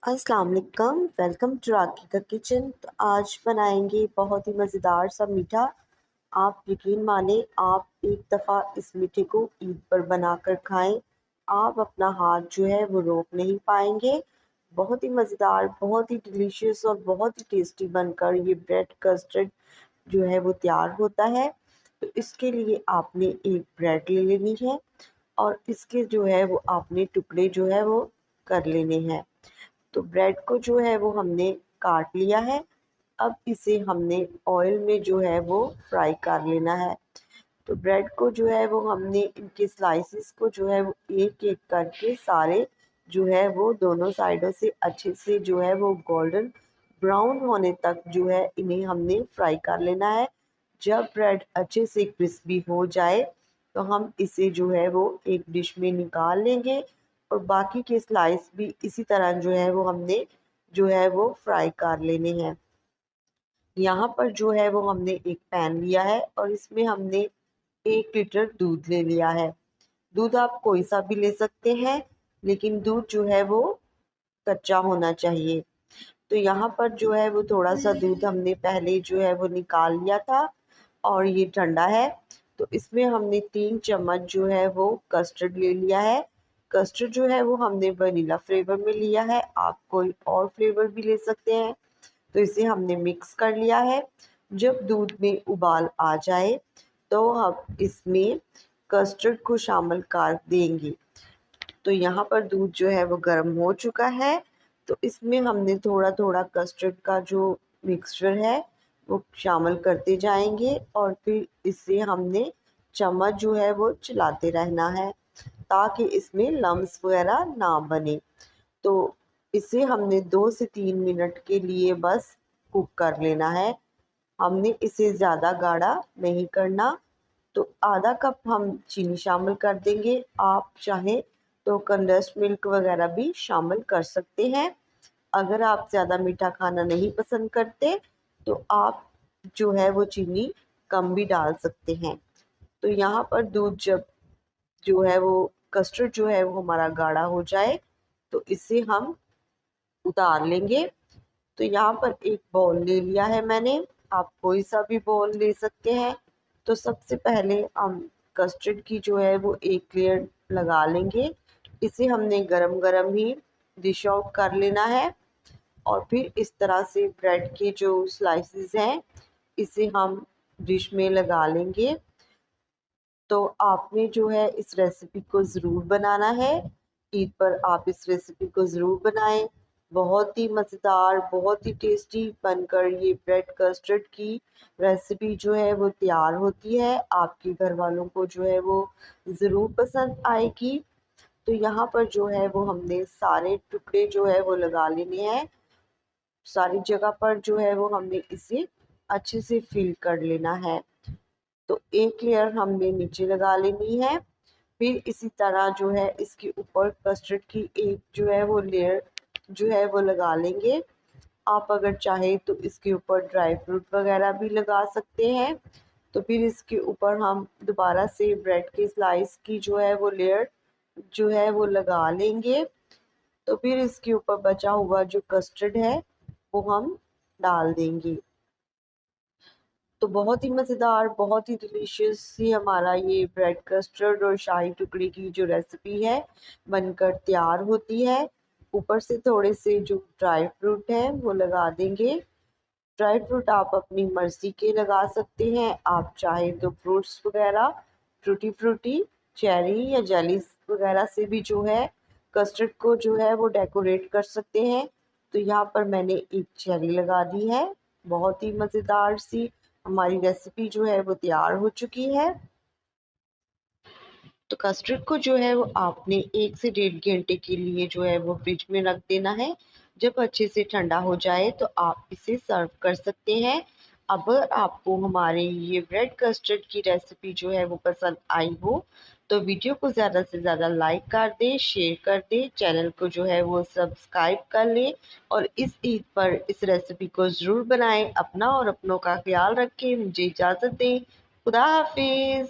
अस्सलाम वालेकुम, welcome to राकी का किचन। तो आज बनाएंगे बहुत ही मज़ेदार सा मीठा। आप यकीन माने, आप एक दफ़ा इस मीठे को ईद पर बनाकर खाएं, आप अपना हाथ जो है वो रोक नहीं पाएंगे। बहुत ही मज़ेदार, बहुत ही डिलीशियस और बहुत ही टेस्टी बनकर ये ब्रेड कस्टर्ड जो है वो तैयार होता है। तो इसके लिए आपने एक ब्रेड ले लेनी है और इसके जो है वो आपने टुकड़े जो है वो कर लेने हैं। तो ब्रेड को जो है वो हमने काट लिया है। अब इसे हमने ऑयल में जो है वो फ्राई कर लेना है। तो ब्रेड को जो है वो हमने इनके स्लाइसेस को जो है वो एक एक करके सारे जो है वो दोनों साइडों से अच्छे से जो है वो गोल्डन ब्राउन होने तक जो है इन्हें हमने फ्राई कर लेना है। जब ब्रेड अच्छे से क्रिस्पी हो जाए तो हम इसे जो है वो एक डिश में निकाल लेंगे और बाकी के स्लाइस भी इसी तरह जो है वो हमने जो है वो फ्राई कर लेने हैं। यहाँ पर जो है वो हमने एक पैन लिया है और इसमें हमने 1 लीटर दूध ले लिया है। दूध आप कोई सा भी ले सकते हैं, लेकिन दूध जो है वो कच्चा होना चाहिए। तो यहाँ पर जो है वो थोड़ा सा दूध हमने पहले जो है वो निकाल लिया था और ये ठंडा है। तो इसमें हमने 3 चम्मच जो है वो कस्टर्ड ले लिया है। कस्टर्ड जो है वो हमने वनीला फ्लेवर में लिया है, आप कोई और फ्लेवर भी ले सकते हैं। तो इसे हमने मिक्स कर लिया है। जब दूध में उबाल आ जाए तो हम इसमें कस्टर्ड को शामिल कर देंगे। तो यहाँ पर दूध जो है वो गर्म हो चुका है। तो इसमें हमने थोड़ा थोड़ा कस्टर्ड का जो मिक्सचर है वो शामिल करते जाएंगे और फिर इसे हमने चम्मच जो है वो चलाते रहना है ताकि इसमें लम्स वगैरह ना बने। तो इसे हमने 2 से 3 मिनट के लिए बस कुक कर लेना है। हमने इसे ज़्यादा गाढ़ा नहीं करना। तो आधा कप हम चीनी शामिल कर देंगे। आप चाहें तो कंडेंस्ड मिल्क वगैरह भी शामिल कर सकते हैं। अगर आप ज़्यादा मीठा खाना नहीं पसंद करते तो आप जो है वो चीनी कम भी डाल सकते हैं। तो यहाँ पर दूध जब जो है वो कस्टर्ड जो है वो हमारा गाढ़ा हो जाए तो इसे हम उतार लेंगे। तो यहाँ पर एक बाउल ले लिया है मैंने, आप कोई सा भी बाउल ले सकते हैं। तो सबसे पहले हम कस्टर्ड की जो है वो एक लेयर लगा लेंगे। इसे हमने गरम गरम ही डिश आउट कर लेना है और फिर इस तरह से ब्रेड के जो स्लाइसेस हैं इसे हम डिश में लगा लेंगे। तो आपने जो है इस रेसिपी को ज़रूर बनाना है। ईद पर आप इस रेसिपी को ज़रूर बनाएं। बहुत ही मज़ेदार, बहुत ही टेस्टी बनकर ये ब्रेड कस्टर्ड की रेसिपी जो है वो तैयार होती है। आपके घर वालों को जो है वो ज़रूर पसंद आएगी। तो यहाँ पर जो है वो हमने सारे टुकड़े जो है वो लगा लेने हैं। सारी जगह पर जो है वो हमने इसे अच्छे से फिल कर लेना है। तो एक लेयर हमने नीचे लगा लेनी है। फिर इसी तरह जो है इसके ऊपर कस्टर्ड की एक जो है वो लेयर जो है वो लगा लेंगे। आप अगर चाहे तो इसके ऊपर ड्राई फ्रूट वगैरह भी लगा सकते हैं। तो फिर इसके ऊपर हम दोबारा से ब्रेड के स्लाइस की जो है वो लेयर जो है वो लगा लेंगे। तो फिर इसके ऊपर बचा हुआ जो कस्टर्ड है वो हम डाल देंगे। तो बहुत ही मज़ेदार, बहुत ही डिलीशियस सी हमारा ये ब्रेड कस्टर्ड और शाही टुकड़ी की जो रेसिपी है बनकर तैयार होती है। ऊपर से थोड़े से जो ड्राई फ्रूट है वो लगा देंगे। ड्राई फ्रूट आप अपनी मर्ज़ी के लगा सकते हैं। आप चाहे तो फ्रूट्स वगैरह, टूटी फ्रूटी, चेरी या जेलीज वगैरह से भी जो है कस्टर्ड को जो है वो डेकोरेट कर सकते हैं। तो यहाँ पर मैंने एक चेरी लगा दी है। बहुत ही मज़ेदार सी हमारी रेसिपी जो है वो तैयार हो चुकी है। तो कस्टर्ड को जो है वो आपने 1 से 1.5 घंटे के लिए जो है वो फ्रिज में रख देना है। जब अच्छे से ठंडा हो जाए तो आप इसे सर्व कर सकते हैं। अगर आपको हमारे ये ब्रेड कस्टर्ड की रेसिपी जो है वो पसंद आई हो तो वीडियो को ज़्यादा से ज़्यादा लाइक कर दें, शेयर कर दें, चैनल को जो है वो सब्सक्राइब कर लें और इस ईद पर इस रेसिपी को ज़रूर बनाएं। अपना और अपनों का ख्याल रखें। मुझे इजाज़त दें। खुदा हाफिज़।